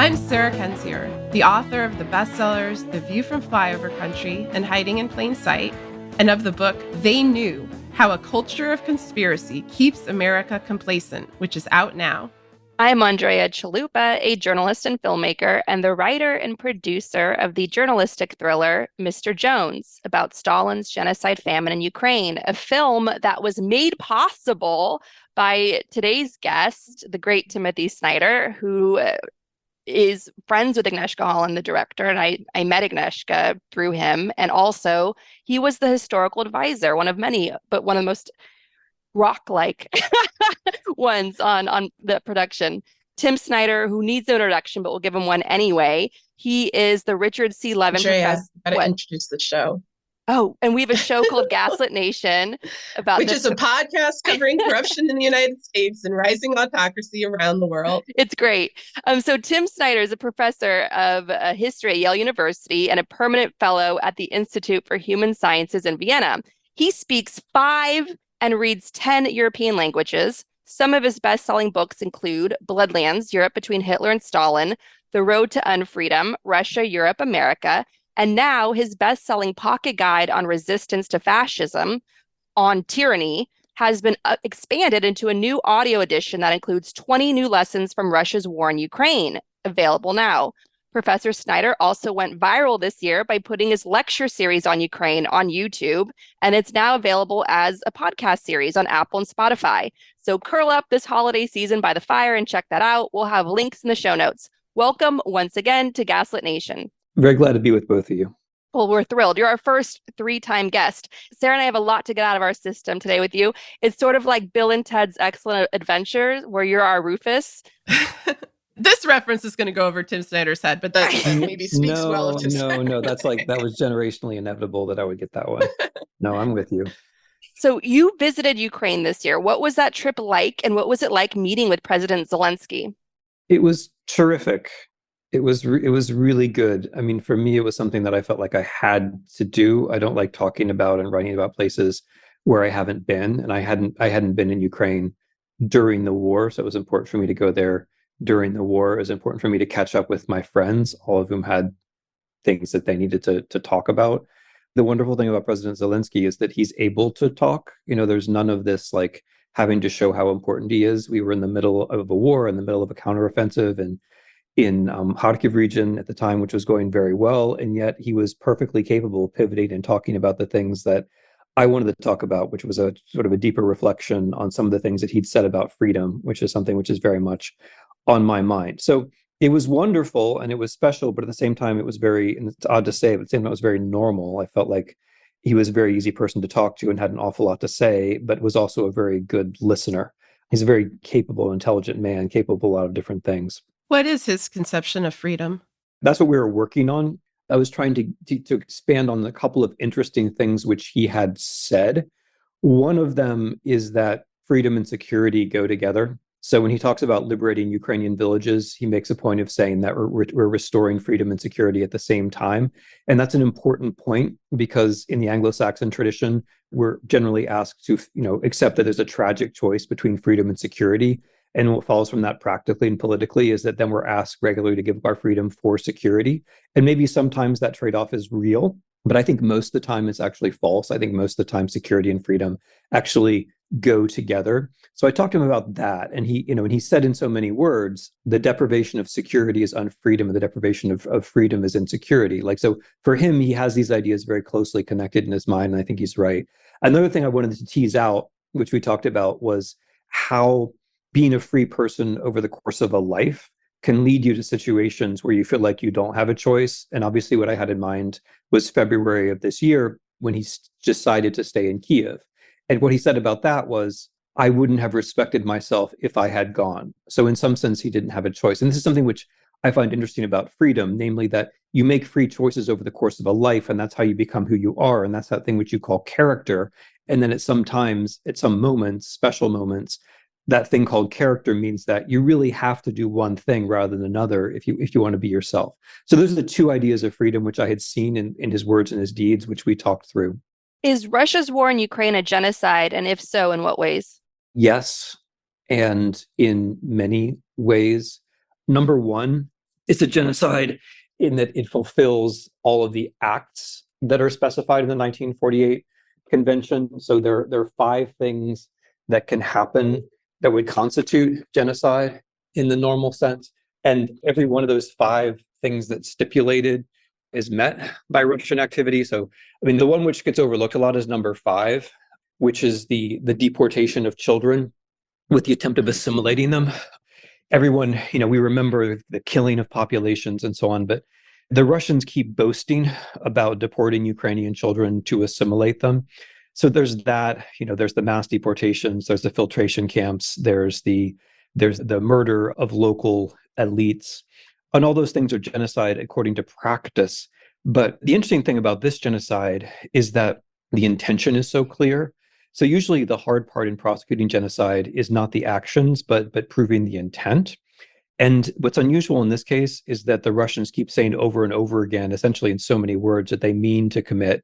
I'm Sarah Kensier, the author of the bestsellers The View from Flyover Country and Hiding in Plain Sight, and of the book They Knew: How a Culture of Conspiracy Keeps America Complacent, which is out now. I'm Andrea Chalupa, a journalist and filmmaker, and the writer and producer of the journalistic thriller Mr. Jones, about Stalin's genocide famine in Ukraine, a film that was made possible by today's guest, the great Timothy Snyder, who is friends with Agnieszka Holland, the director, and I met Agnieszka through him. And also, he was the historical advisor, one of many, but one of the most rock-like ones on the production. Tim Snyder, who needs no introduction, but we'll give him one anyway. He is the Richard C. Levin Andrea, gotta introduce the show. Oh, and we have a show called Gaslit Nation about which is a podcast covering corruption in the United States and rising autocracy around the world. It's great. So Tim Snyder is a professor of history at Yale University and a permanent fellow at the Institute for Human Sciences in Vienna. He speaks 5 and reads 10 European languages. Some of his best-selling books include Bloodlands, Europe Between Hitler and Stalin, The Road to Unfreedom, Russia, Europe, America, and now his best-selling pocket guide on resistance to fascism, On Tyranny, has been expanded into a new audio edition that includes 20 new lessons from Russia's war in Ukraine, available now. Professor Snyder also went viral this year by putting his lecture series on Ukraine on YouTube, and it's now available as a podcast series on Apple and Spotify. So curl up this holiday season by the fire and check that out. We'll have links in the show notes. Welcome once again to Gaslit Nation. Very glad to be with both of you. Well, we're thrilled. You're our first 3-time guest. Sarah and I have a lot to get out of our system today with you. It's sort of like Bill and Ted's Excellent Adventures, where you're our Rufus. This reference is going to go over Tim Snyder's head, but that maybe speaks well of Tim Snyder. No, that was generationally inevitable that I would get that one. No, I'm with you. So you visited Ukraine this year. What was that trip like, and what was it like meeting with President Zelensky? It was terrific. It was really good. I mean, for me, it was something that I felt like I had to do. I don't like talking about and writing about places where I haven't been, and I hadn't been in Ukraine during the war, so it was important for me to go there during the war. It was important for me to catch up with my friends, all of whom had things that they needed to talk about. The wonderful thing about President Zelensky is that he's able to talk. You know, there's none of this like having to show how important he is. We were in the middle of a war, in the middle of a counteroffensive, and in Kharkiv region at the time, which was going very well, and yet he was perfectly capable of pivoting and talking about the things that I wanted to talk about, which was a sort of a deeper reflection on some of the things that he'd said about freedom, which is something which is very much on my mind. So it was wonderful and it was special, but at the same time, it was very, and it's odd to say, but at the same time, it was very normal. I felt like he was a very easy person to talk to and had an awful lot to say, but was also a very good listener. He's a very capable, intelligent man, capable of a lot of different things. What is his conception of freedom? That's what we were working on. I was trying to expand on a couple of interesting things which he had said. One of them is that freedom and security go together. So when he talks about liberating Ukrainian villages, he makes a point of saying that we're restoring freedom and security at the same time. And that's an important point because in the Anglo-Saxon tradition, we're generally asked to, accept that there's a tragic choice between freedom and security. And what follows from that practically and politically is that then we're asked regularly to give up our freedom for security. And maybe sometimes that trade-off is real, but I think most of the time it's actually false. I think most of the time security and freedom actually go together. So I talked to him about that. And he said in so many words, the deprivation of security is unfreedom and the deprivation of freedom is insecurity. So for him, he has these ideas very closely connected in his mind. And I think he's right. Another thing I wanted to tease out, which we talked about, was how being a free person over the course of a life can lead you to situations where you feel like you don't have a choice. And obviously what I had in mind was February of this year when he decided to stay in Kiev. And what he said about that was, I wouldn't have respected myself if I had gone. So in some sense, he didn't have a choice. And this is something which I find interesting about freedom, namely that you make free choices over the course of a life, and that's how you become who you are. And that's that thing which you call character. And then at some moments, special moments, that thing called character means that you really have to do one thing rather than another if you want to be yourself. So those are the two ideas of freedom which I had seen in his words and his deeds, which we talked through. Is Russia's war in Ukraine a genocide? And if so, in what ways? Yes, and in many ways. Number one, It's a genocide in that it fulfills all of the acts that are specified in the 1948 convention. So there are 5 things that can happen that would constitute genocide in the normal sense. And every one of those 5 things that's stipulated is met by Russian activity. So, I mean, the one which gets overlooked a lot is number 5, which is the deportation of children with the attempt of assimilating them. Everyone, we remember the killing of populations and so on, but the Russians keep boasting about deporting Ukrainian children to assimilate them. So there's that, there's the mass deportations, there's the filtration camps, there's the murder of local elites. And all those things are genocide according to practice. But the interesting thing about this genocide is that the intention is so clear. So usually the hard part in prosecuting genocide is not the actions, but proving the intent. And what's unusual in this case is that the Russians keep saying over and over again, essentially in so many words, that they mean to commit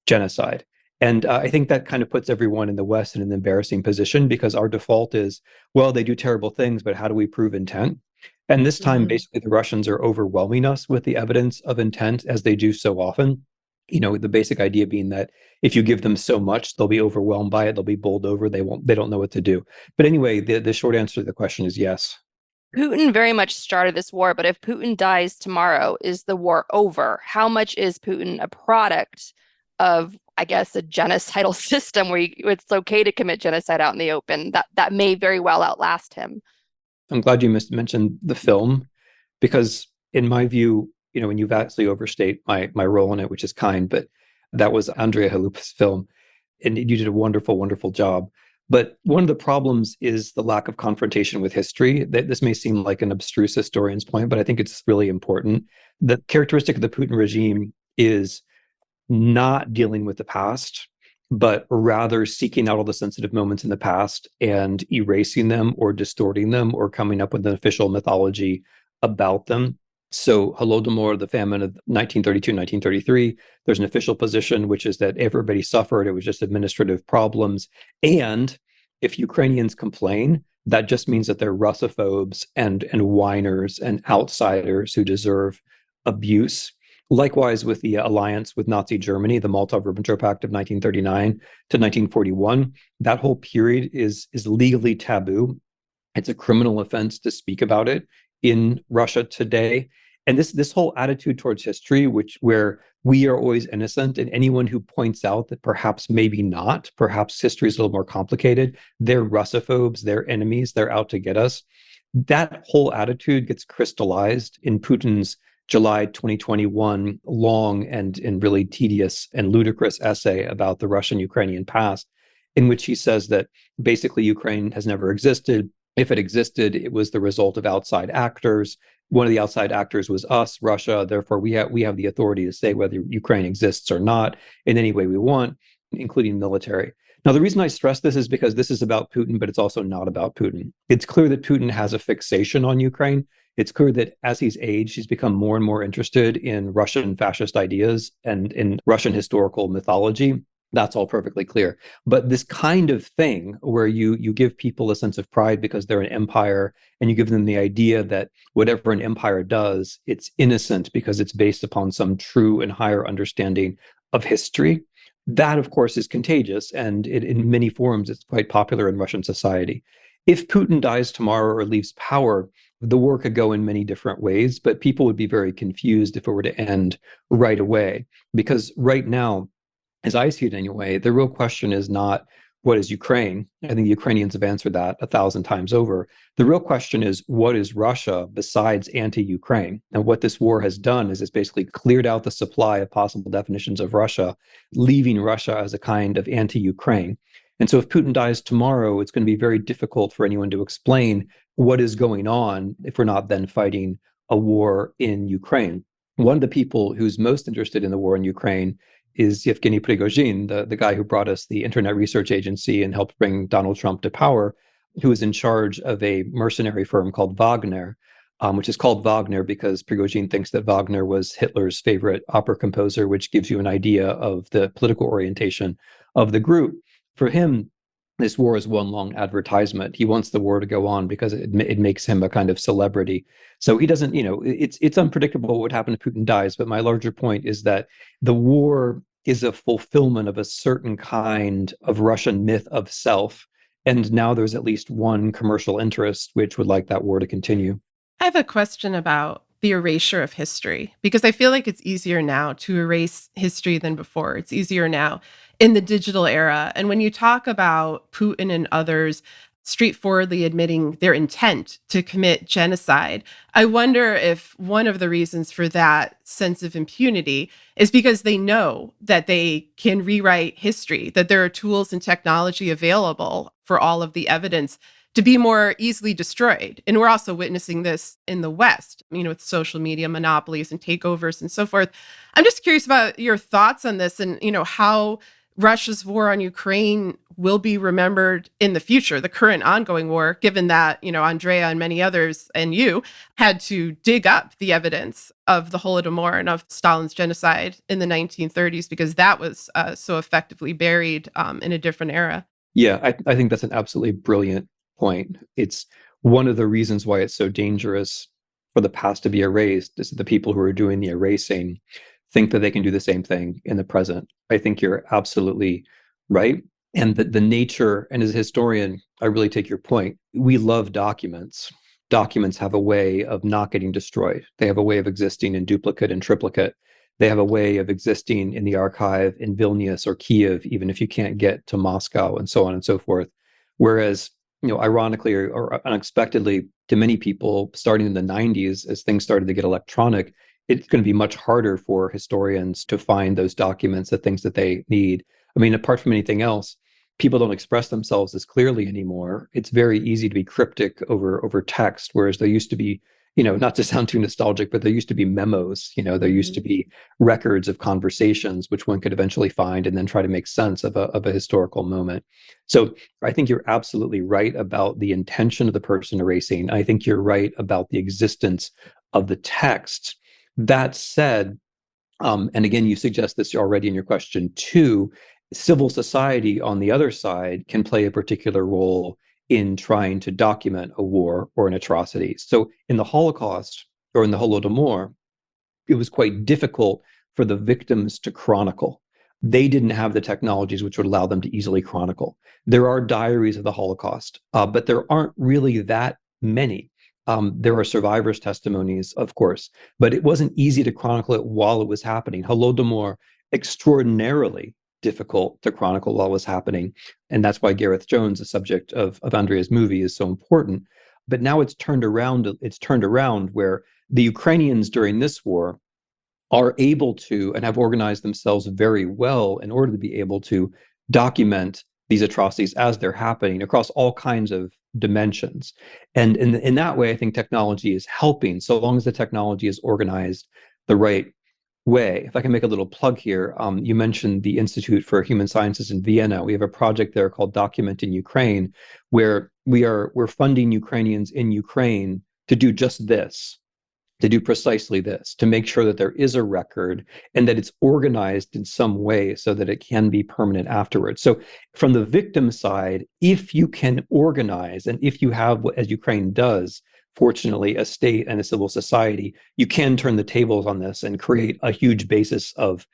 genocide. And I think that kind of puts everyone in the West in an embarrassing position, because our default is, well, they do terrible things, but how do we prove intent? And this time, basically, the Russians are overwhelming us with the evidence of intent, as they do so often. The basic idea being that if you give them so much, they'll be overwhelmed by it. They'll be bowled over. They don't know what to do. But anyway, the short answer to the question is yes. Putin very much started this war, but if Putin dies tomorrow, is the war over? How much is Putin a product of, I guess, a genocidal system where it's okay to commit genocide out in the open that may very well outlast him? I'm glad you mentioned the film, because in my view, and you've actually overstate my role in it, which is kind, but that was Andrea Chalupa's film, and you did a wonderful, wonderful job. But one of the problems is the lack of confrontation with history. This may seem like an abstruse historian's point, but I think it's really important. The characteristic of the Putin regime is not dealing with the past, but rather seeking out all the sensitive moments in the past and erasing them or distorting them or coming up with an official mythology about them. So Holodomor, the famine of 1932, 1933, there's an official position, which is that everybody suffered. It was just administrative problems. And if Ukrainians complain, that just means that they're Russophobes and whiners and outsiders who deserve abuse. Likewise, with the alliance with Nazi Germany, the Molotov-Ribbentrop Pact of 1939 to 1941, that whole period is legally taboo. It's a criminal offense to speak about it in Russia today. And this whole attitude towards history, where we are always innocent, and anyone who points out that perhaps maybe not, perhaps history is a little more complicated, they're Russophobes, they're enemies, they're out to get us. That whole attitude gets crystallized in Putin's July 2021 long and really tedious and ludicrous essay about the Russian-Ukrainian past, in which he says that basically Ukraine has never existed. If it existed, it was the result of outside actors. One of the outside actors was us, Russia. Therefore, we have the authority to say whether Ukraine exists or not in any way we want, including military. Now, the reason I stress this is because this is about Putin, but it's also not about Putin. It's clear that Putin has a fixation on Ukraine. It's clear that as he's aged, he's become more and more interested in Russian fascist ideas and in Russian historical mythology. That's all perfectly clear. But this kind of thing where you give people a sense of pride because they're an empire, and you give them the idea that whatever an empire does, it's innocent because it's based upon some true and higher understanding of history. That, of course, is contagious, and in many forms, it's quite popular in Russian society. If Putin dies tomorrow or leaves power, the war could go in many different ways, but people would be very confused if it were to end right away. Because right now, as I see it anyway, the real question is not what is Ukraine. I think the Ukrainians have answered that 1,000 times over. The real question is, what is Russia besides anti-Ukraine? And what this war has done is it's basically cleared out the supply of possible definitions of Russia, leaving Russia as a kind of anti-Ukraine. And so if Putin dies tomorrow, it's going to be very difficult for anyone to explain what is going on if we're not then fighting a war in Ukraine. One of the people who's most interested in the war in Ukraine is Yevgeny Prigozhin, the guy who brought us the Internet Research Agency and helped bring Donald Trump to power, who is in charge of a mercenary firm called Wagner, which is called Wagner because Prigozhin thinks that Wagner was Hitler's favorite opera composer, which gives you an idea of the political orientation of the group. For him, this war is one long advertisement. He wants the war to go on because it makes him a kind of celebrity. So he doesn't, it's unpredictable what would happen if Putin dies. But my larger point is that the war is a fulfillment of a certain kind of Russian myth of self. And now there's at least one commercial interest which would like that war to continue. I have a question about the erasure of history, because I feel like it's easier now to erase history than before. It's easier now in the digital era. And when you talk about Putin and others straightforwardly admitting their intent to commit genocide, I wonder if one of the reasons for that sense of impunity is because they know that they can rewrite history, that there are tools and technology available for all of the evidence to be more easily destroyed. And we're also witnessing this in the West, with social media monopolies and takeovers and so forth. I'm just curious about your thoughts on this and, how Russia's war on Ukraine will be remembered in the future, the current ongoing war, given that, Andrea and many others and you had to dig up the evidence of the Holodomor and of Stalin's genocide in the 1930s, because that was so effectively buried in a different era. Yeah, I think that's an absolutely brilliant point. It's one of the reasons why it's so dangerous for the past to be erased is that the people who are doing the erasing think that they can do the same thing in the present. I think you're absolutely right. And the nature, and as a historian, I really take your point. We love documents. Documents have a way of not getting destroyed. They have a way of existing in duplicate and triplicate. They have a way of existing in the archive in Vilnius or Kiev, even if you can't get to Moscow, and so on and so forth. Whereas, ironically or unexpectedly to many people, starting in the 90s, as things started to get electronic, it's going to be much harder for historians to find those documents, the things that they need. I mean, apart from anything else, people don't express themselves as clearly anymore. It's very easy to be cryptic over text, whereas there used to be, not to sound too nostalgic, but there used to be memos, there used to be records of conversations, which one could eventually find and then try to make sense of a historical moment. So I think you're absolutely right about the intention of the person erasing. I think you're right about the existence of the text. That said, and again, you suggest this already in your question too, civil society on the other side can play a particular role in trying to document a war or an atrocity. So in the Holocaust or in the Holodomor, it was quite difficult for the victims to chronicle. They didn't have the technologies which would allow them to easily chronicle. There are diaries of the Holocaust, but there aren't really that many. There are survivors' testimonies, of course, but it wasn't easy to chronicle it while it was happening. Holodomor, extraordinarily difficult to chronicle while it was happening. And that's why Gareth Jones, the subject of Andrea's movie, is so important. But now it's turned around where the Ukrainians during this war are able to and have organized themselves very well in order to be able to document these atrocities as they're happening across all kinds of dimensions. And in that way, I think technology is helping, so long as the technology is organized the right way. If I can make a little plug here, you mentioned the Institute for Human Sciences in Vienna. We have a project there called Documenting Ukraine, where we're funding Ukrainians in Ukraine to do just this, to do precisely this, to make sure that there is a record and that it's organized in some way so that it can be permanent afterwards. So from the victim side, if you can organize and if you have, as Ukraine does, fortunately, a state and a civil society, you can turn the tables on this and create a huge basis of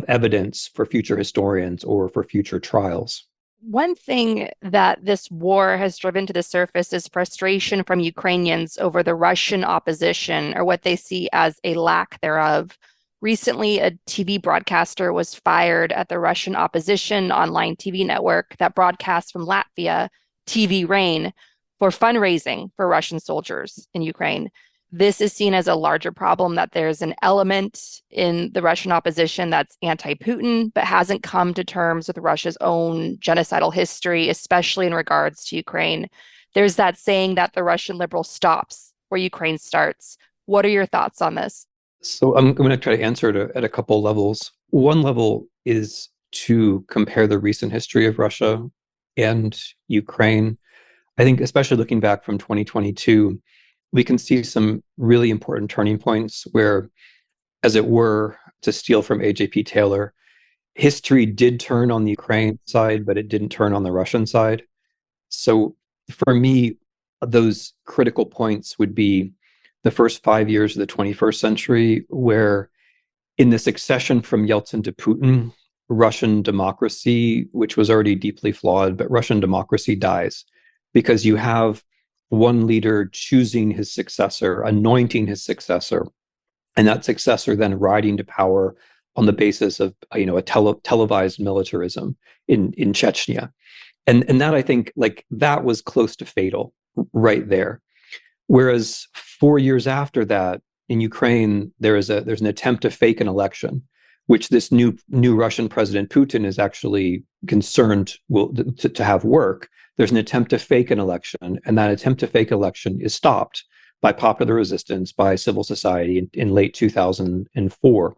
evidence for future historians or for future trials. One thing that this war has driven to the surface is frustration from Ukrainians over the Russian opposition, or what they see as a lack thereof. Recently, a TV broadcaster was fired at the Russian opposition online TV network that broadcasts from Latvia, TV Rain, for fundraising for Russian soldiers in Ukraine. This is seen as a larger problem, that there's an element in the Russian opposition that's anti-Putin, but hasn't come to terms with Russia's own genocidal history, especially in regards to Ukraine. There's that saying that the Russian liberal stops where Ukraine starts. What are your thoughts on this? So I'm going to try to answer it at a couple levels. One level is to compare the recent history of Russia and Ukraine. I think especially looking back from 2022, we can see some really important turning points where, as it were, to steal from A.J.P. Taylor, history did turn on the Ukraine side, but it didn't turn on the Russian side. So for me, those critical points would be the first 5 years of the 21st century, where in the succession from Yeltsin to Putin, Russian democracy, which was already deeply flawed, but Russian democracy dies because you have one leader choosing his successor, anointing his successor, and that successor then riding to power on the basis of a televised militarism in Chechnya. And that, I think, like, that was close to fatal right there. Whereas 4 years after that, in Ukraine, there's an attempt to fake an election, which this new Russian President Putin is actually concerned to have work. There's an attempt to fake an election, and that attempt to fake election is stopped by popular resistance, by civil society in late 2004,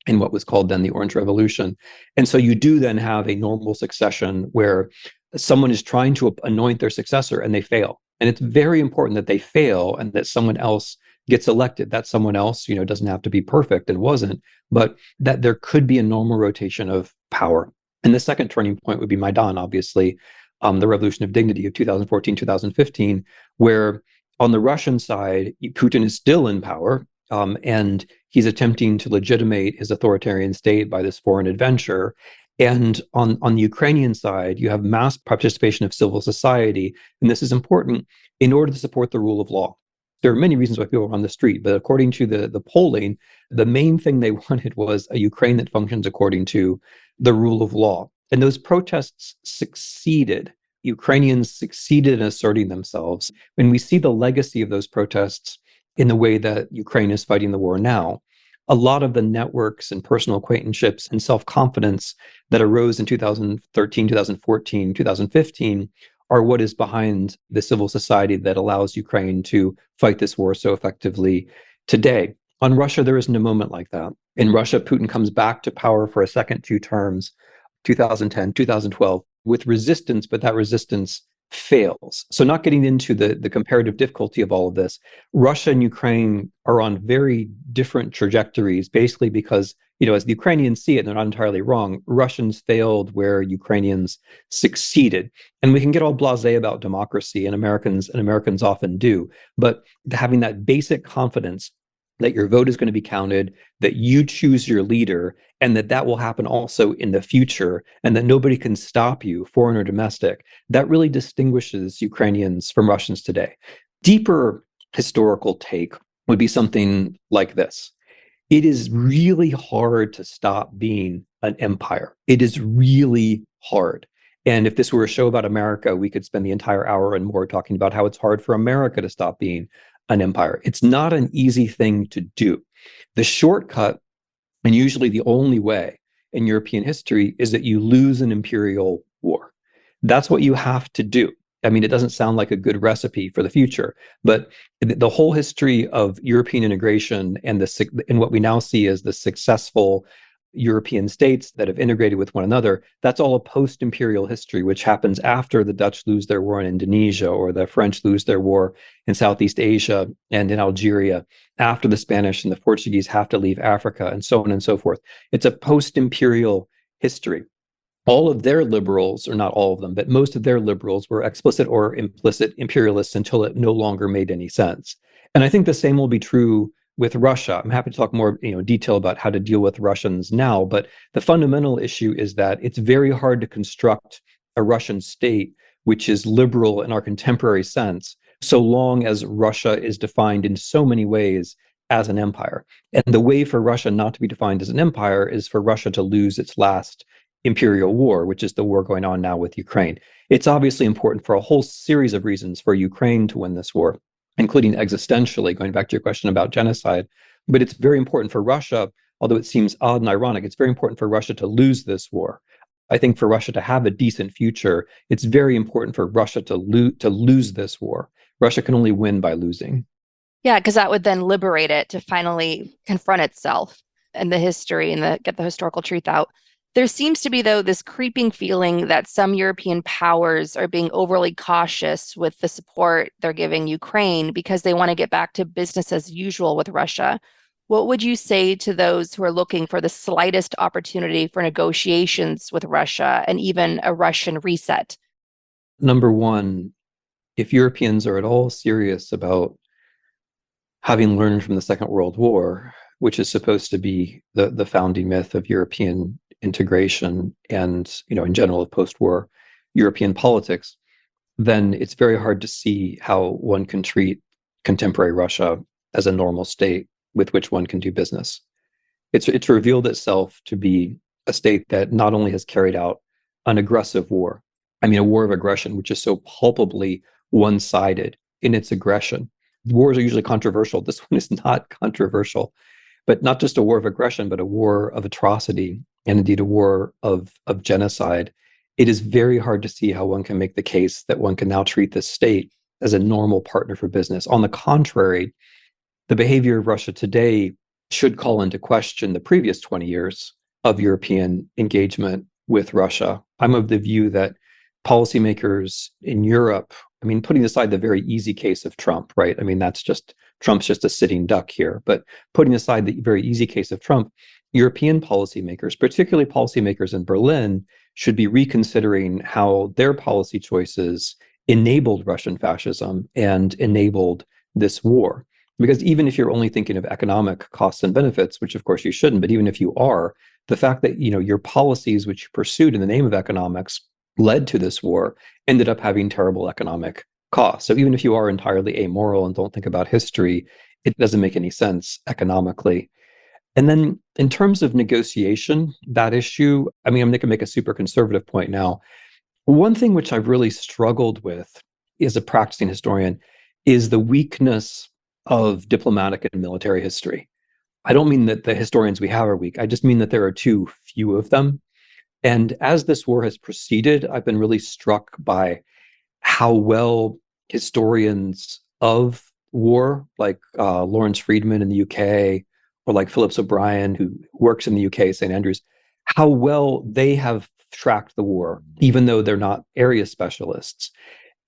in what was called then the Orange Revolution. And so you do then have a normal succession where someone is trying to anoint their successor and they fail. And it's very important that they fail and that someone else gets elected. That someone else, doesn't have to be perfect, and wasn't, but that there could be a normal rotation of power. And the second turning point would be Maidan, obviously, the Revolution of Dignity of 2014, 2015, where on the Russian side, Putin is still in power, and he's attempting to legitimate his authoritarian state by this foreign adventure. And on the Ukrainian side, you have mass participation of civil society. And this is important in order to support the rule of law. There are many reasons why people are on the street, but according to the polling, the main thing they wanted was a Ukraine that functions according to the rule of law. And those protests succeeded. Ukrainians succeeded in asserting themselves. And we see the legacy of those protests in the way that Ukraine is fighting the war now. A lot of the networks and personal acquaintanceships and self-confidence that arose in 2013, 2014, 2015 are what is behind the civil society that allows Ukraine to fight this war so effectively today. On Russia, there isn't a moment like that. In Russia, Putin comes back to power for a second 2 terms, 2010, 2012, with resistance, but that resistance fails. So not getting into the comparative difficulty of all of this, Russia and Ukraine are on very different trajectories, basically because, as the Ukrainians see it, they're not entirely wrong. Russians failed where Ukrainians succeeded. And we can get all blasé about democracy, and Americans often do, but having that basic confidence that your vote is going to be counted, that you choose your leader, and that will happen also in the future, and that nobody can stop you, foreign or domestic, that really distinguishes Ukrainians from Russians today. Deeper historical take would be something like this. It is really hard to stop being an empire. It is really hard. And if this were a show about America, we could spend the entire hour and more talking about how it's hard for America to stop being an empire. It's not an easy thing to do. The shortcut, and usually the only way in European history, is that you lose an imperial war. That's what you have to do. I mean, it doesn't sound like a good recipe for the future, but the whole history of European integration and what we now see as the successful European states that have integrated with one another, that's all a post-imperial history, which happens after the Dutch lose their war in Indonesia, or the French lose their war in Southeast Asia and in Algeria, after the Spanish and the Portuguese have to leave Africa, and so on and so forth. It's a post-imperial history. All of their liberals, or not all of them, but most of their liberals were explicit or implicit imperialists until it no longer made any sense. And I think the same will be true with Russia. I'm happy to talk more, detail about how to deal with Russians now, but the fundamental issue is that it's very hard to construct a Russian state which is liberal in our contemporary sense, so long as Russia is defined in so many ways as an empire. And the way for Russia not to be defined as an empire is for Russia to lose its last imperial war, which is the war going on now with Ukraine. It's obviously important for a whole series of reasons for Ukraine to win this war, including existentially, going back to your question about genocide. But it's very important for Russia, although it seems odd and ironic, it's very important for Russia to lose this war. I think for Russia to have a decent future, it's very important for Russia to lose this war. Russia can only win by losing. Yeah, because that would then liberate it to finally confront itself and the history and get the historical truth out. There seems to be, though, this creeping feeling that some European powers are being overly cautious with the support they're giving Ukraine because they want to get back to business as usual with Russia. What would you say to those who are looking for the slightest opportunity for negotiations with Russia and even a Russian reset? Number one, if Europeans are at all serious about having learned from the Second World War, which is supposed to be the founding myth of European integration and, in general of post-war European politics, then it's very hard to see how one can treat contemporary Russia as a normal state with which one can do business. It's revealed itself to be a state that not only has carried out an aggressive war, a war of aggression, which is so palpably one-sided in its aggression. Wars are usually controversial. This one is not controversial, but not just a war of aggression, but a war of atrocity and indeed a war of genocide. It is very hard to see how one can make the case that one can now treat this state as a normal partner for business. On the contrary, the behavior of Russia today should call into question the previous 20 years of European engagement with Russia. I'm of the view that policymakers in Europe, putting aside the very easy case of Trump, right? Trump's just a sitting duck here. But putting aside the very easy case of Trump, European policymakers, particularly policymakers in Berlin, should be reconsidering how their policy choices enabled Russian fascism and enabled this war. Because even if you're only thinking of economic costs and benefits, which of course you shouldn't, but even if you are, the fact that your policies which you pursued in the name of economics led to this war ended up having terrible economic costs. So even if you are entirely amoral and don't think about history, it doesn't make any sense economically. And then in terms of negotiation, that issue, I'm going to make a super conservative point now. One thing which I've really struggled with as a practicing historian is the weakness of diplomatic and military history. I don't mean that the historians we have are weak. I just mean that there are too few of them. And as this war has proceeded, I've been really struck by how well historians of war, like Lawrence Friedman in the UK, or like Phillips O'Brien, who works in the UK, St. Andrews, how well they have tracked the war, even though they're not area specialists,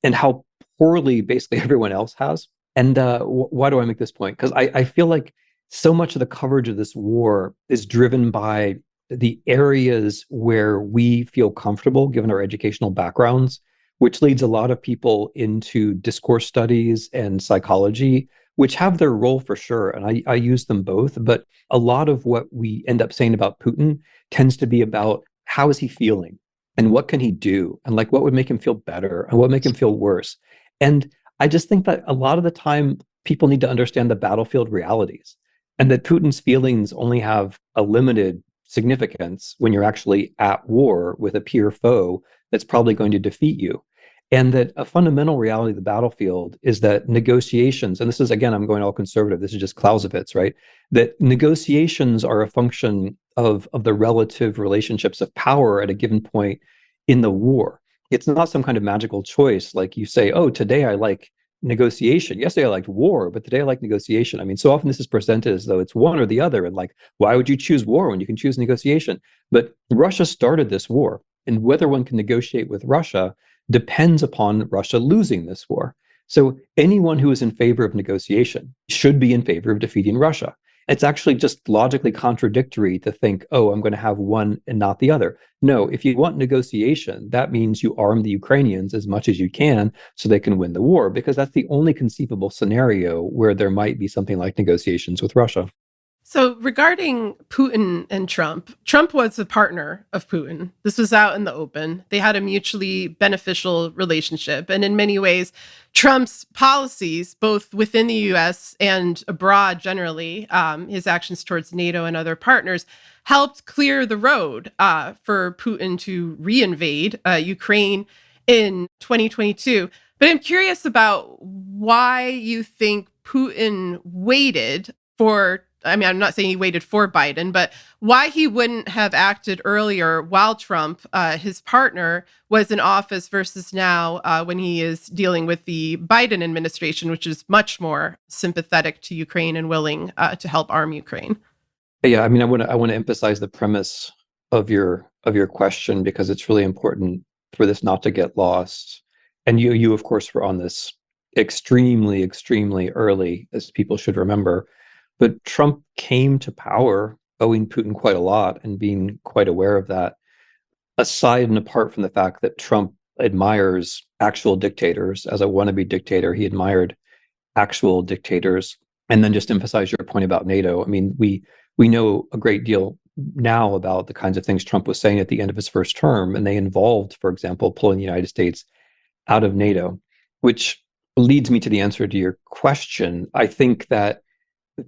and how poorly basically everyone else has. And why do I make this point? Because I feel like so much of the coverage of this war is driven by the areas where we feel comfortable, given our educational backgrounds, which leads a lot of people into discourse studies and psychology, which have their role for sure. And I use them both. But a lot of what we end up saying about Putin tends to be about how is he feeling and what can he do? And like what would make him feel better and what would make him feel worse? And I just think that a lot of the time people need to understand the battlefield realities and that Putin's feelings only have a limited significance when you're actually at war with a peer foe that's probably going to defeat you. And that a fundamental reality of the battlefield is that negotiations, and this is, again, I'm going all conservative, this is just Clausewitz, right? That negotiations are a function of the relative relationships of power at a given point in the war. It's not some kind of magical choice, like you say, oh, today I like negotiation. Yesterday I liked war, but today I like negotiation. So often this is presented as though it's one or the other. And like, why would you choose war when you can choose negotiation? But Russia started this war, and whether one can negotiate with Russia depends upon Russia losing this war. So anyone who is in favor of negotiation should be in favor of defeating Russia. It's actually just logically contradictory to think, oh, I'm going to have one and not the other. No, if you want negotiation, that means you arm the Ukrainians as much as you can so they can win the war, because that's the only conceivable scenario where there might be something like negotiations with Russia. So regarding Putin and Trump was a partner of Putin. This was out in the open. They had a mutually beneficial relationship. And in many ways, Trump's policies, both within the US and abroad generally, his actions towards NATO and other partners, helped clear the road for Putin to reinvade Ukraine in 2022. But I'm curious about why you think Putin waited for, I'm not saying he waited for Biden, but why he wouldn't have acted earlier while Trump, his partner, was in office versus now when he is dealing with the Biden administration, which is much more sympathetic to Ukraine and willing to help arm Ukraine. Yeah, I want to emphasize the premise of your question, because it's really important for this not to get lost. And you of course were on this extremely, extremely early, as people should remember. But Trump came to power owing Putin quite a lot and being quite aware of that. Aside and apart from the fact that Trump admires actual dictators. As a wannabe dictator, he admired actual dictators. And then just emphasize your point about NATO. I mean, we know a great deal now about the kinds of things Trump was saying at the end of his first term, and they involved, for example, pulling the United States out of NATO, which leads me to the answer to your question. I think that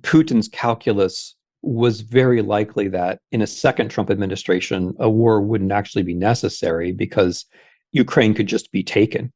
Putin's calculus was very likely that in a second Trump administration, a war wouldn't actually be necessary because Ukraine could just be taken.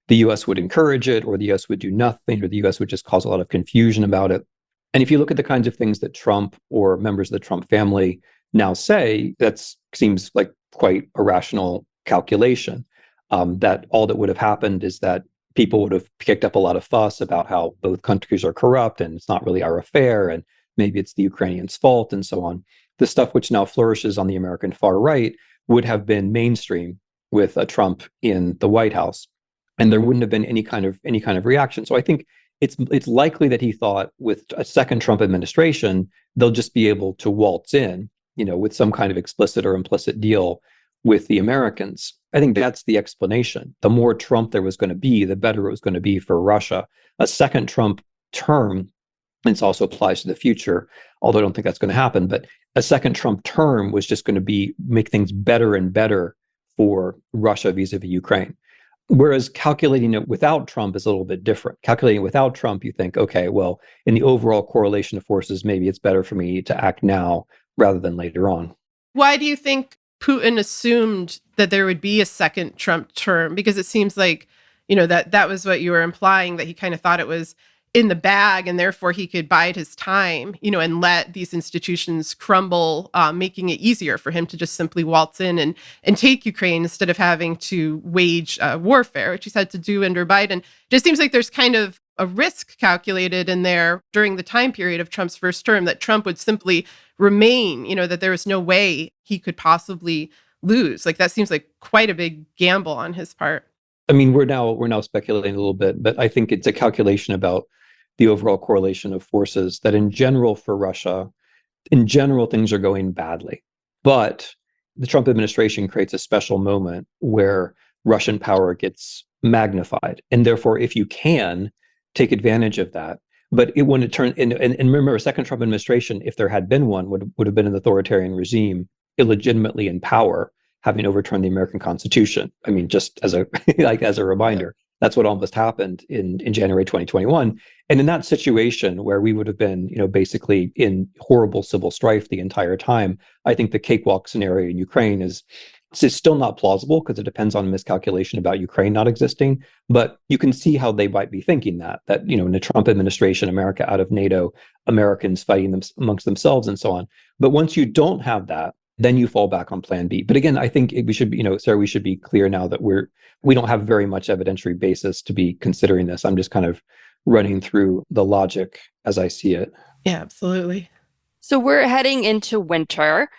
The US would encourage it, or the US would do nothing, or the US would just cause a lot of confusion about it. And if you look at the kinds of things that Trump or members of the Trump family now say, that seems like quite a rational calculation. That all that would have happened is that people would have kicked up a lot of fuss about how both countries are corrupt and it's not really our affair, and maybe it's the Ukrainians' fault, and so on. The stuff which now flourishes on the American far right would have been mainstream with Trump in the White House, and there wouldn't have been any kind of reaction. So I think it's likely that he thought with a second Trump administration, they'll just be able to waltz in, with some kind of explicit or implicit deal with the Americans. I think that's the explanation. The more Trump there was going to be, the better it was going to be for Russia. A second Trump term, and this also applies to the future, although I don't think that's going to happen, but a second Trump term was just going to make things better and better for Russia vis-a-vis Ukraine. Whereas calculating it without Trump is a little bit different. Calculating without Trump, you think, okay, well, in the overall correlation of forces, maybe it's better for me to act now rather than later on. Why do you think Putin assumed that there would be a second Trump term? Because it seems like, that was what you were implying, that he kind of thought it was in the bag and therefore he could bide his time, and let these institutions crumble, making it easier for him to just simply waltz in and take Ukraine instead of having to wage warfare, which he's had to do under Biden. It just seems like there's kind of a risk calculated in there during the time period of Trump's first term that Trump would simply remain, that there was no way he could possibly lose. Like that seems like quite a big gamble on his part. I mean, we're now speculating a little bit, but I think it's a calculation about the overall correlation of forces that in general for Russia, things are going badly. But the Trump administration creates a special moment where Russian power gets magnified. And therefore, if you can take advantage of that, but it wouldn't turn and remember, a second Trump administration, if there had been one, would have been an authoritarian regime, illegitimately in power, having overturned the American Constitution. I mean, just as a as a reminder, that's what almost happened in January 2021. And in that situation where we would have been, basically in horrible civil strife the entire time, I think the cakewalk scenario in Ukraine is still not plausible because it depends on a miscalculation about Ukraine not existing. But you can see how they might be thinking that, in the Trump administration, America out of NATO, Americans fighting them amongst themselves and so on. But once you don't have that, then you fall back on plan B. But again, I think we should be, Sarah, we should be clear now that we don't have very much evidentiary basis to be considering this. I'm just kind of running through the logic as I see it. Yeah, absolutely. So we're heading into winter.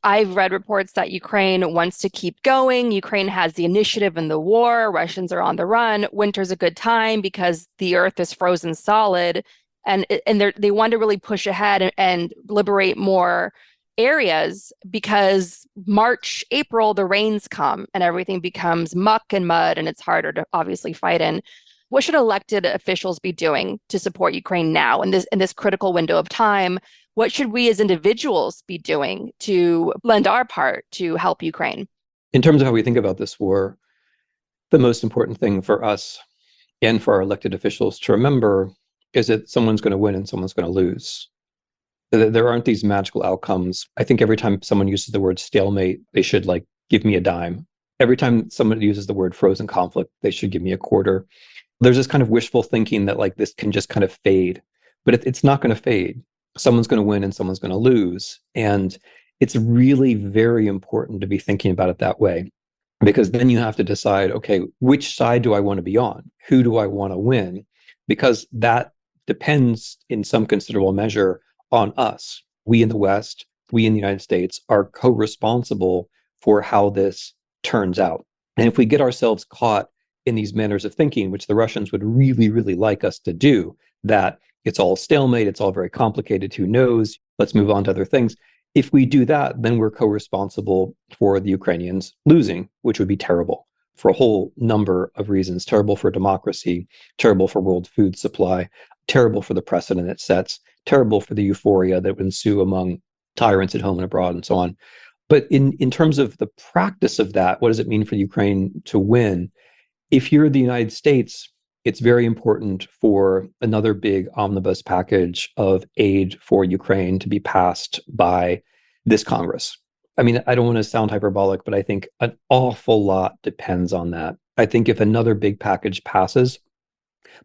I've read reports that Ukraine wants to keep going. Ukraine has the initiative in the war. Russians are on the run. Winter's a good time because the earth is frozen solid, and they want to really push ahead and liberate more areas because March, April, the rains come and everything becomes muck and mud, and it's harder to obviously fight in. What should elected officials be doing to support Ukraine now in this critical window of time? What should we as individuals be doing to lend our part to help Ukraine? In terms of how we think about this war, the most important thing for us and for our elected officials to remember is that someone's going to win and someone's going to lose. There aren't these magical outcomes. I think every time someone uses the word stalemate, they should give me a dime. Every time someone uses the word frozen conflict, they should give me a quarter. There's this kind of wishful thinking that this can just kind of fade, but it's not going to fade. Someone's going to win and someone's going to lose. And it's really very important to be thinking about it that way, because then you have to decide, okay, which side do I want to be on? Who do I want to win? Because that depends in some considerable measure on us. We in the West, we in the United States are co-responsible for how this turns out. And if we get ourselves caught in these manners of thinking, which the Russians would really, really like us to do, that it's all stalemate, it's all very complicated, who knows, let's move on to other things. If we do that, then we're co-responsible for the Ukrainians losing, which would be terrible. for a whole number of reasons. Terrible for democracy, terrible for world food supply, terrible for the precedent it sets, terrible for the euphoria that would ensue among tyrants at home and abroad, and so on. But in terms of the practice of that, what does it mean for Ukraine to win? If you're the United States, it's very important for another big omnibus package of aid for Ukraine to be passed by this Congress. I mean, I don't want to sound hyperbolic, but I think an awful lot depends on that. I think if another big package passes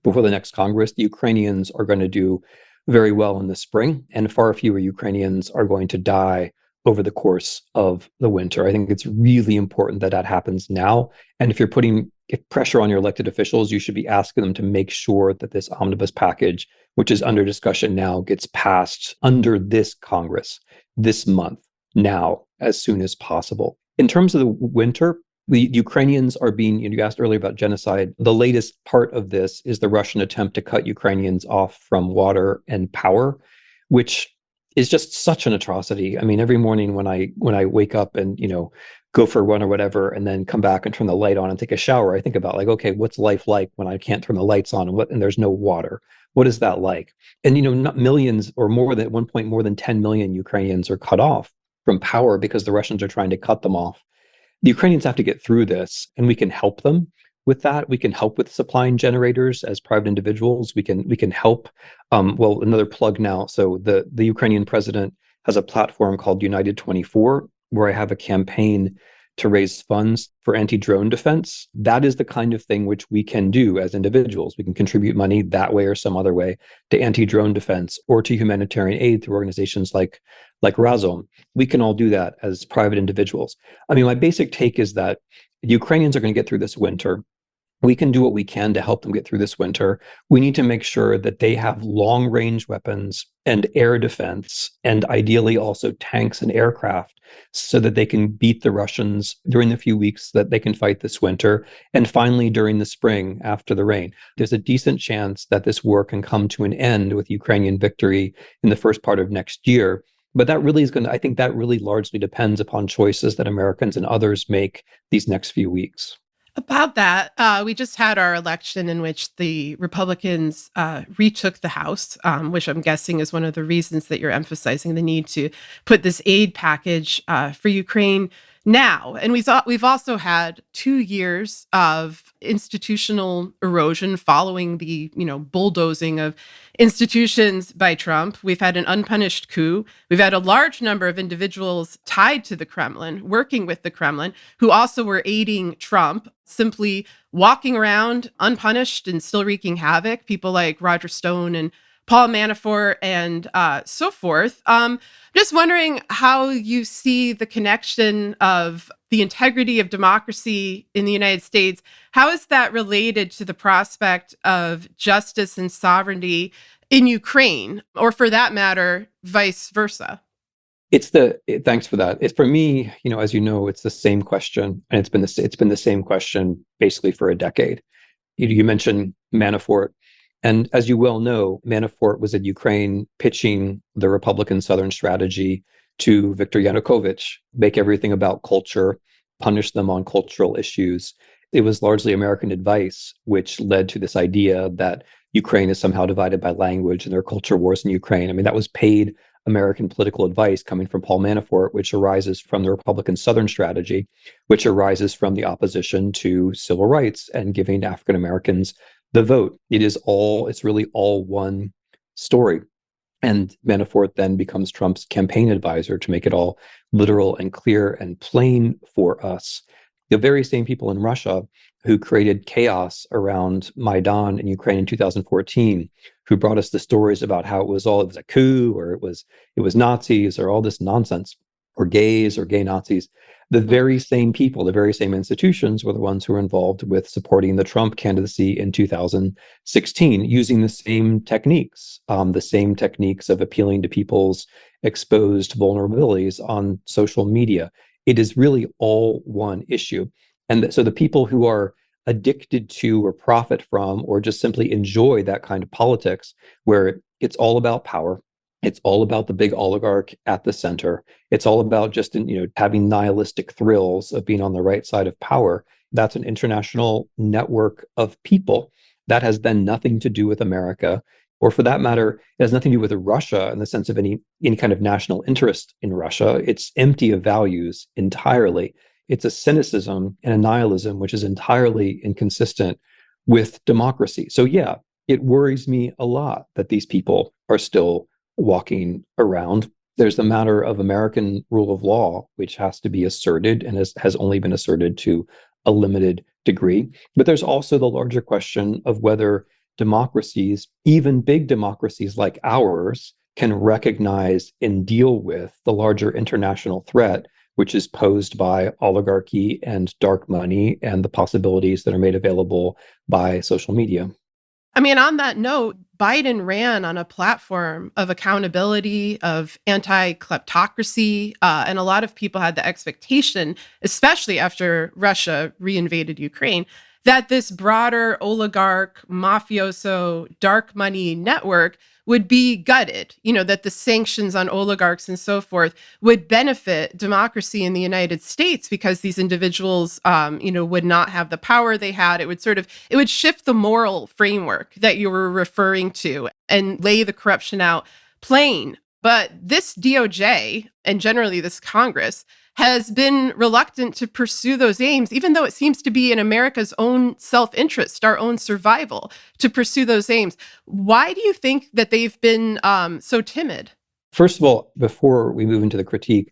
before the next Congress, the Ukrainians are going to do very well in the spring, and far fewer Ukrainians are going to die over the course of the winter. I think it's really important that that happens now. And if you're putting pressure on your elected officials, you should be asking them to make sure that this omnibus package, which is under discussion now, gets passed under this Congress this month, now, as soon as possible. In terms of the winter, the Ukrainians are being, you asked earlier about genocide. The latest part of this is the Russian attempt to cut Ukrainians off from water and power, which is just such an atrocity. I mean, every morning when I wake up and, go for a run or whatever, and then come back and turn the light on and take a shower, I think about like, okay, what's life like when I can't turn the lights on and there's no water? What is that like? And, not millions or more than at one point, more than 10 million Ukrainians are cut off from power because the Russians are trying to cut them off. The Ukrainians have to get through this, and we can help them with that. We can help with supplying generators as private individuals. We can help. Well, another plug now. So the Ukrainian president has a platform called United 24, where I have a campaign to raise funds for anti-drone defense. That is the kind of thing which we can do as individuals. We can contribute money that way or some other way to anti-drone defense or to humanitarian aid through organizations like Razom. We can all do that as private individuals. I mean, my basic take is that the Ukrainians are going to get through this winter. We can do what we can to help them get through this winter. We need to make sure that they have long-range weapons and air defense, and ideally also tanks and aircraft, so that they can beat the Russians during the few weeks that they can fight this winter, and finally during the spring after the rain. There's a decent chance that this war can come to an end with Ukrainian victory in the first part of next year. But that really is I think that really largely depends upon choices that Americans and others make these next few weeks. About that, we just had our election in which the Republicans retook the House, which I'm guessing is one of the reasons that you're emphasizing the need to put this aid package for Ukraine now. And we've also had 2 years of institutional erosion following the bulldozing of institutions by Trump. We've had an unpunished coup. We've had a large number of individuals tied to the Kremlin, working with the Kremlin, who also were aiding Trump, simply walking around unpunished and still wreaking havoc. People like Roger Stone and Paul Manafort and so forth. Just wondering how you see the connection of the integrity of democracy in the United States. How is that related to the prospect of justice and sovereignty in Ukraine, or for that matter, vice versa? Thanks for that. It's, for me, as you know, it's the same question, and it's been the same question basically for a decade. You mentioned Manafort. And as you well know, Manafort was in Ukraine pitching the Republican Southern strategy to Viktor Yanukovych, make everything about culture, punish them on cultural issues. It was largely American advice, which led to this idea that Ukraine is somehow divided by language and there are culture wars in Ukraine. I mean, that was paid American political advice coming from Paul Manafort, which arises from the Republican Southern strategy, which arises from the opposition to civil rights and giving African Americans the vote. It's really all one story. And Manafort then becomes Trump's campaign advisor to make it all literal and clear and plain for us. The very same people in Russia who created chaos around Maidan in Ukraine in 2014, who brought us the stories about how it was a coup, or it was Nazis, or all this nonsense, or gays or gay Nazis. The very same people, the very same institutions were the ones who were involved with supporting the Trump candidacy in 2016, using the same techniques of appealing to people's exposed vulnerabilities on social media. It is really all one issue. And so the people who are addicted to or profit from or just simply enjoy that kind of politics, where it's all about power, It's all about the big oligarch at the center. It's all about just, having nihilistic thrills of being on the right side of power. That's an international network of people. That has then nothing to do with America, or for that matter, it has nothing to do with Russia in the sense of any kind of national interest in Russia. It's empty of values entirely. It's a cynicism and a nihilism which is entirely inconsistent with democracy. So yeah, it worries me a lot that these people are still walking around. There's the matter of American rule of law, which has to be asserted and has only been asserted to a limited degree. But there's also the larger question of whether democracies, even big democracies like ours, can recognize and deal with the larger international threat, which is posed by oligarchy and dark money and the possibilities that are made available by social media. I mean, on that note, Biden ran on a platform of accountability, of anti-kleptocracy, and a lot of people had the expectation, especially after Russia reinvaded Ukraine, that this broader oligarch, mafioso, dark money network would be gutted, that the sanctions on oligarchs and so forth would benefit democracy in the United States because these individuals, would not have the power they had. It would shift the moral framework that you were referring to and lay the corruption out plain. But this DOJ and generally this Congress has been reluctant to pursue those aims, even though it seems to be in America's own self-interest, our own survival, to pursue those aims. Why do you think that they've been so timid? First of all, before we move into the critique,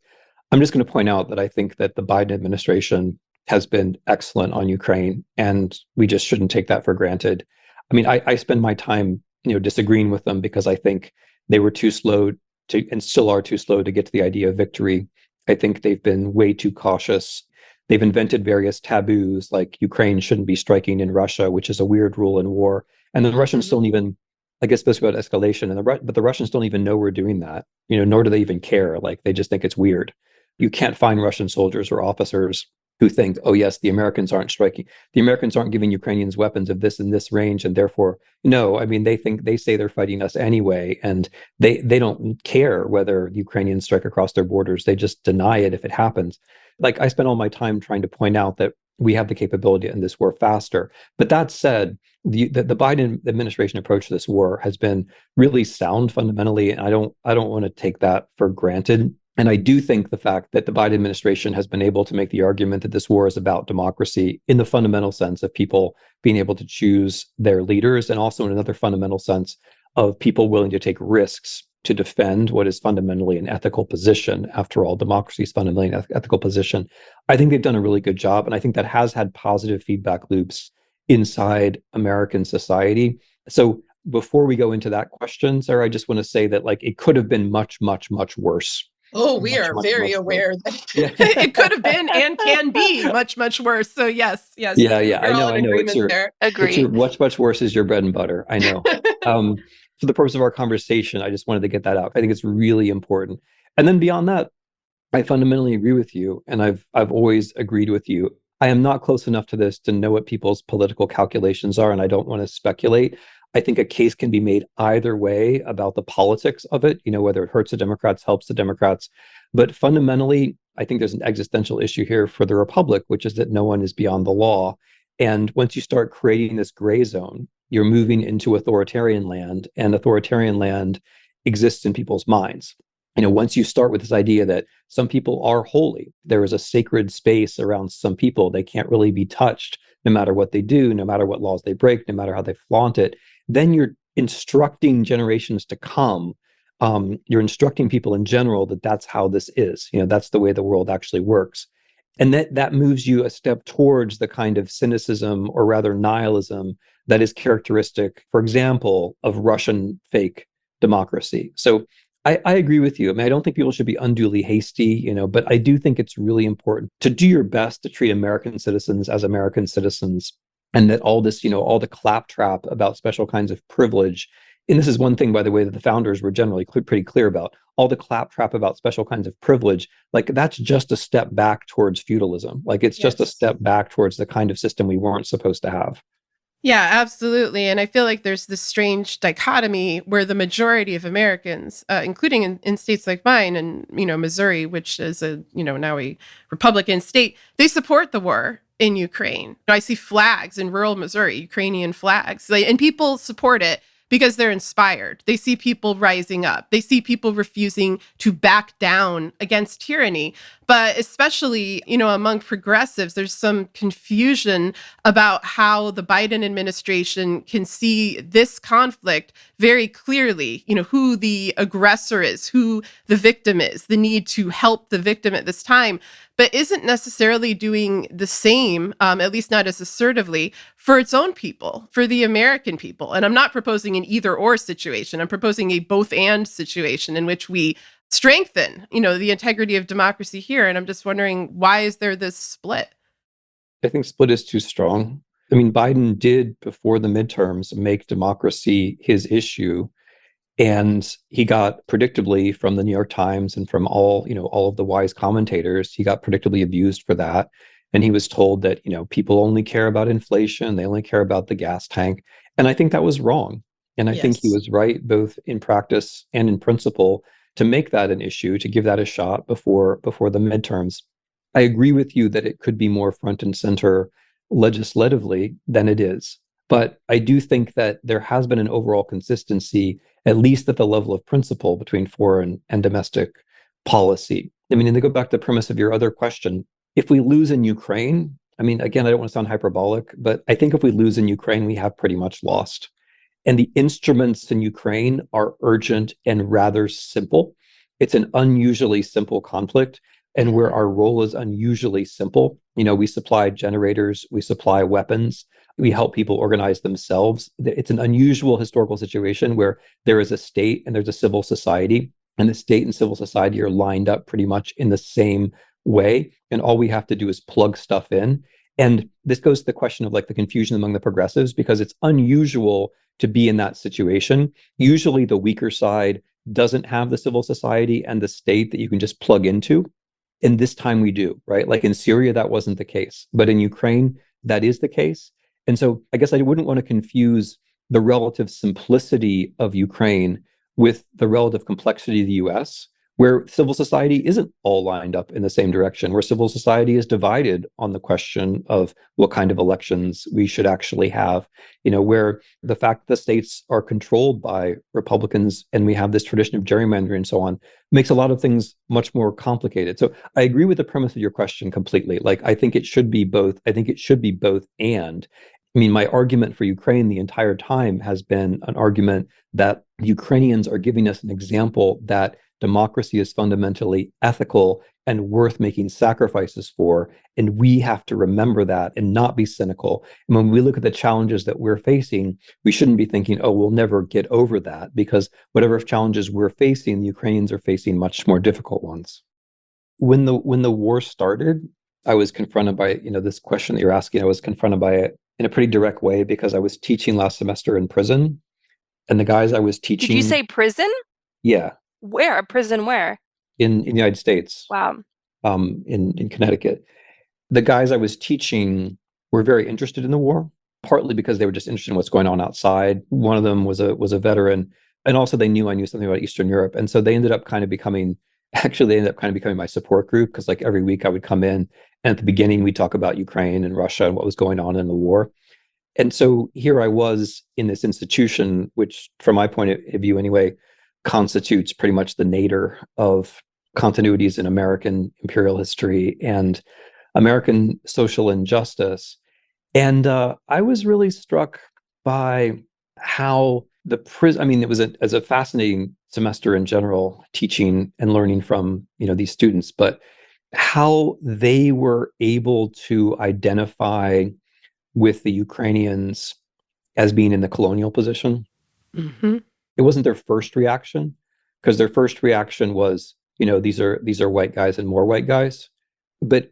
I'm just going to point out that I think that the Biden administration has been excellent on Ukraine, and we just shouldn't take that for granted. I mean, I spend my time, disagreeing with them because I think they were too slow to, and still are too slow to get to the idea of victory. I think they've been way too cautious. They've invented various taboos, like Ukraine shouldn't be striking in Russia, which is a weird rule in war. And the Russians don't even, I guess, supposed about escalation, but the Russians don't even know we're doing that, nor do they even care. Like, they just think it's weird. You can't find Russian soldiers or officers who think, oh yes, the Americans aren't striking. The Americans aren't giving Ukrainians weapons of this and this range, and therefore, no. I mean, they say they're fighting us anyway, and they don't care whether Ukrainians strike across their borders. They just deny it if it happens. Like, I spend all my time trying to point out that we have the capability to end this war faster. But that said, the Biden administration approach to this war has been really sound fundamentally, and I don't want to take that for granted. And I do think the fact that the Biden administration has been able to make the argument that this war is about democracy in the fundamental sense of people being able to choose their leaders, and also in another fundamental sense of people willing to take risks to defend what is fundamentally an ethical position. After all, democracy is fundamentally an ethical position. I think they've done a really good job, and I think that has had positive feedback loops inside American society. So before we go into that question, Sarah, I just want to say that, like, it could have been much, much, much worse. Oh, we are very aware that it could have been and can be much, much worse. So yes. Yeah. I know. It's your much worse is your bread and butter. I know. For the purpose of our conversation, I just wanted to get that out. I think it's really important. And then beyond that, I fundamentally agree with you, and I've always agreed with you. I am not close enough to this to know what people's political calculations are, and I don't want to speculate. I think a case can be made either way about the politics of it, whether it hurts the Democrats, helps the Democrats. But fundamentally, I think there's an existential issue here for the Republic, which is that no one is beyond the law. And once you start creating this gray zone, you're moving into authoritarian land, and authoritarian land exists in people's minds. Once you start with this idea that some people are holy, there is a sacred space around some people, they can't really be touched no matter what they do, no matter what laws they break, no matter how they flaunt it, then you're instructing generations to come. You're instructing people in general that that's how this is. That's the way the world actually works. And that moves you a step towards the kind of cynicism, or rather nihilism, that is characteristic, for example, of Russian fake democracy. So I agree with you. I mean, I don't think people should be unduly hasty, but I do think it's really important to do your best to treat American citizens as American citizens. And that all this, all the claptrap about special kinds of privilege, and this is one thing, by the way, that the founders were generally pretty clear about, all the claptrap about special kinds of privilege, like, that's just a step back towards feudalism. Like, it's just a step back towards the kind of system we weren't supposed to have. Yeah, absolutely. And I feel like there's this strange dichotomy where the majority of Americans, including in states like mine and, Missouri, which is now a Republican state, they support the war in Ukraine. I see flags in rural Missouri, Ukrainian flags, and people support it because they're inspired. They see people rising up. They see people refusing to back down against tyranny. But especially, among progressives, there's some confusion about how the Biden administration can see this conflict very clearly, who the aggressor is, who the victim is, the need to help the victim at this time, but isn't necessarily doing the same, at least not as assertively, for its own people, for the American people. And I'm not proposing an either or situation. I'm proposing a both and situation in which we strengthen, the integrity of democracy here. And I'm just wondering, why is there this split? I think split is too strong. I mean, Biden did, before the midterms, make democracy his issue. And he got, predictably, from the New York Times and from all of the wise commentators, he got predictably abused for that. And he was told that, people only care about inflation, they only care about the gas tank. And I think that was wrong. And I think he Yes. was right, both in practice and in principle, to make that an issue, to give that a shot before the midterms. I agree with you that it could be more front and center legislatively than it is. But I do think that there has been an overall consistency, at least at the level of principle, between foreign and domestic policy. I mean, and to go back to the premise of your other question, if we lose in Ukraine, I mean, again, I don't want to sound hyperbolic, but I think if we lose in Ukraine, we have pretty much lost. And the instruments in Ukraine are urgent and rather simple. It's an unusually simple conflict, and where our role is unusually simple. We supply generators, we supply weapons, we help people organize themselves. It's an unusual historical situation where there is a state and there's a civil society, and the state and civil society are lined up pretty much in the same way. And all we have to do is plug stuff in. And this goes to the question of like the confusion among the progressives, because it's unusual to be in that situation. Usually the weaker side doesn't have the civil society and the state that you can just plug into. And this time we do, right? Like in Syria, that wasn't the case. But in Ukraine, that is the case. And so I guess I wouldn't want to confuse the relative simplicity of Ukraine with the relative complexity of the US, where civil society isn't all lined up in the same direction, where civil society is divided on the question of what kind of elections we should actually have, where the fact that the states are controlled by Republicans and we have this tradition of gerrymandering and so on makes a lot of things much more complicated. So I agree with the premise of your question completely. Like, I think it should be both. I think it should be both and. I mean, my argument for Ukraine the entire time has been an argument that Ukrainians are giving us an example that democracy is fundamentally ethical and worth making sacrifices for. And we have to remember that and not be cynical. And when we look at the challenges that we're facing, we shouldn't be thinking, oh, we'll never get over that, because whatever challenges we're facing, the Ukrainians are facing much more difficult ones. When the war started, I was confronted by, this question that you're asking. I was confronted by it in a pretty direct way because I was teaching last semester in prison. And the guys I was teaching. Did you say prison? Yeah. Where? A prison where? In the United States. Wow. In Connecticut. The guys I was teaching were very interested in the war, partly because they were just interested in what's going on outside. One of them was a veteran, and also they knew I knew something about Eastern Europe. And so they ended up kind of becoming my support group, because like every week I would come in, and at the beginning we talk about Ukraine and Russia and what was going on in the war. And so here I was in this institution, which from my point of view anyway, constitutes pretty much the nadir of continuities in American imperial history and American social injustice. And I was really struck by how the prison, I mean, it was a fascinating semester in general, teaching and learning from, these students, but how they were able to identify with the Ukrainians as being in the colonial position. Mm-hmm. It wasn't their first reaction, because their first reaction was, these are white guys and more white guys. But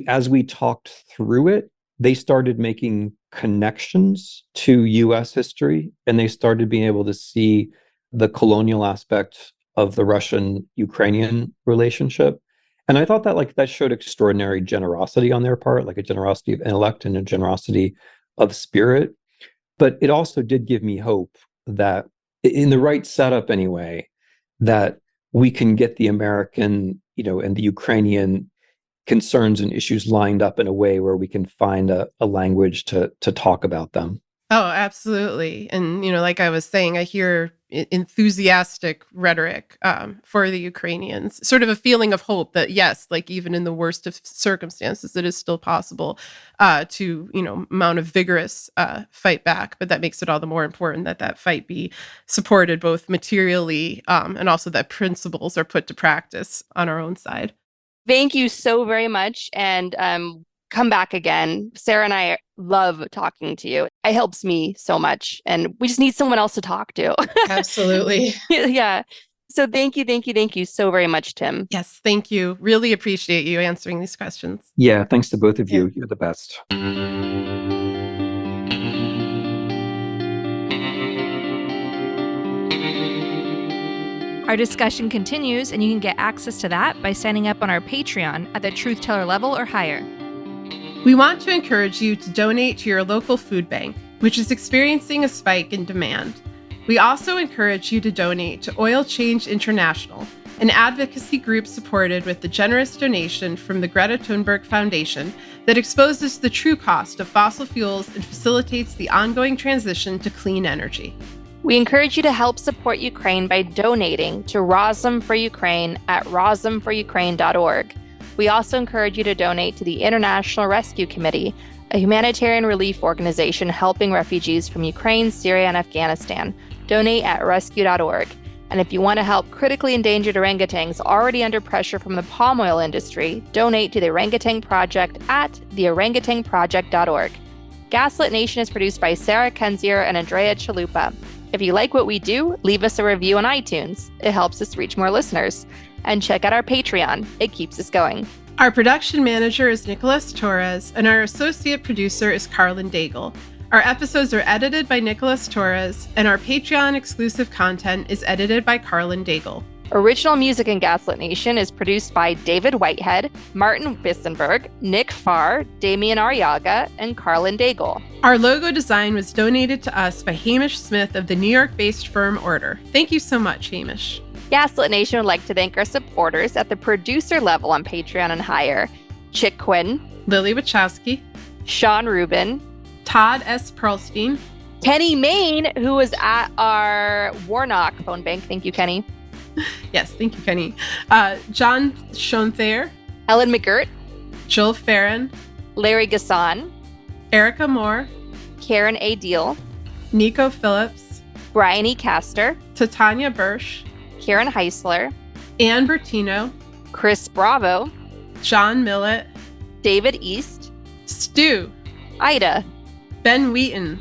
as we talked through it, they started making connections to US history, and they started being able to see the colonial aspect of the Russian-Ukrainian relationship. And I thought that that showed extraordinary generosity on their part, like a generosity of intellect and a generosity of spirit. But it also did give me hope that in the right setup anyway, that we can get the American, and the Ukrainian concerns and issues lined up in a way where we can find a language to talk about them. Oh, absolutely. And, like I was saying, I hear enthusiastic rhetoric for the Ukrainians, sort of a feeling of hope that, yes, like even in the worst of circumstances, it is still possible to, mount a vigorous fight back. But that makes it all the more important that that fight be supported both materially and also that principles are put to practice on our own side. Thank you so very much. And come back again. Sarah and I love talking to you. It helps me so much. And we just need someone else to talk to. Absolutely. Yeah. So thank you so very much, Tim. Yes, thank you. Really appreciate you answering these questions. Yeah, thanks to both of you. You're the best. Our discussion continues, and you can get access to that by signing up on our Patreon at the Truth Teller level or higher. We want to encourage you to donate to your local food bank, which is experiencing a spike in demand. We also encourage you to donate to Oil Change International, an advocacy group supported with the generous donation from the Greta Thunberg Foundation that exposes the true cost of fossil fuels and facilitates the ongoing transition to clean energy. We encourage you to help support Ukraine by donating to Razom for Ukraine at razomforukraine.org. We also encourage you to donate to the International Rescue Committee, a humanitarian relief organization helping refugees from Ukraine, Syria, and Afghanistan. Donate at rescue.org. And if you want to help critically endangered orangutans already under pressure from the palm oil industry, donate to the Orangutan Project at theorangutanproject.org. Gaslit Nation is produced by Sarah Kenzier and Andrea Chalupa. If you like what we do, leave us a review on iTunes. It helps us reach more listeners. And check out our Patreon. It keeps us going. Our production manager is Nicholas Torres, and our associate producer is Carlin Daigle. Our episodes are edited by Nicholas Torres, and our Patreon-exclusive content is edited by Carlin Daigle. Original music in Gaslit Nation is produced by David Whitehead, Martin Vissenberg, Nick Farr, Damian Arriaga, and Carlin Daigle. Our logo design was donated to us by Hamish Smith of the New York-based firm Order. Thank you so much, Hamish. Gaslit Nation would like to thank our supporters at the producer level on Patreon and higher: Chick Quinn, Lily Wachowski, Sean Rubin, Todd S. Perlstein, Kenny Main, who was at our Warnock phone bank. Thank you, Kenny. Yes, thank you, Kenny. John Schonthayer, Ellen McGirt, Jill Farron, Larry Gasson, Erica Moore, Karen A. Deal, Nico Phillips, Brian E. Castor, Titania Bursch, Karen Heisler, Ann Bertino, Chris Bravo, John Millett, David East, Stu, Ida, Ben Wheaton,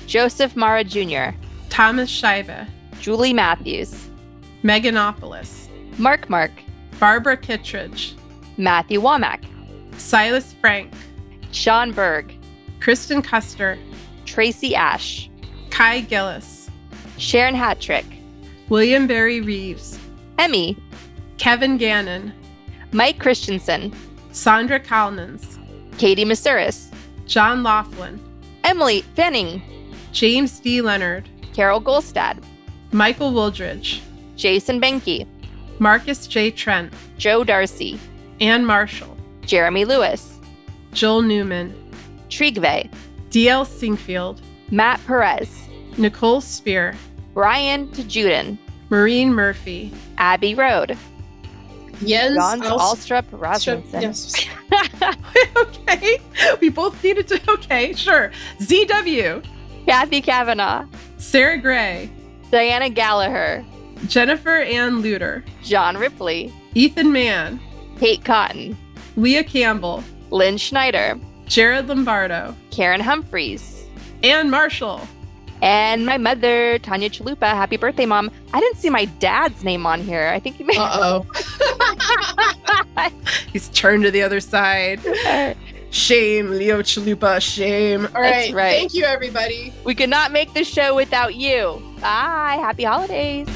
Joseph Mara Jr., Thomas Scheibe, Julie Matthews, Meganopolis, Mark, Barbara Kittredge, Matthew Womack, Silas Frank, Sean Berg, Kristen Custer, Tracy Ash, Kai Gillis, Sharon Hattrick, William Barry Reeves, Emmy, Kevin Gannon, Mike Christensen, Sandra Kalnins, Katie Masuris, John Laughlin, Emily Fenning, James D. Leonard, Carol Golstad, Michael Wooldridge, Jason Benke, Marcus J. Trent, Joe Darcy, Ann Marshall, Jeremy Lewis, Joel Newman, Trigve, D.L. Singfield, Matt Perez, Nicole Spear, Brian Tajudin, Maureen Murphy, Abby Road, Jens John Alstrup Rasmussen. Yes. Okay, we both needed to, okay, sure. ZW, Kathy Kavanaugh, Sarah Gray, Diana Gallagher, Jennifer Ann Luter, John Ripley, Ethan Mann, Kate Cotton, Leah Campbell, Lynn Schneider, Jared Lombardo, Karen Humphreys, Ann Marshall, and my mother, Tanya Chalupa. Happy birthday, Mom. I didn't see my dad's name on here. I think you may. Uh-oh. He's turned to the other side. Shame, Leo Chalupa, shame. All right. right. Thank you, everybody. We could not make the show without you. Bye. Happy holidays.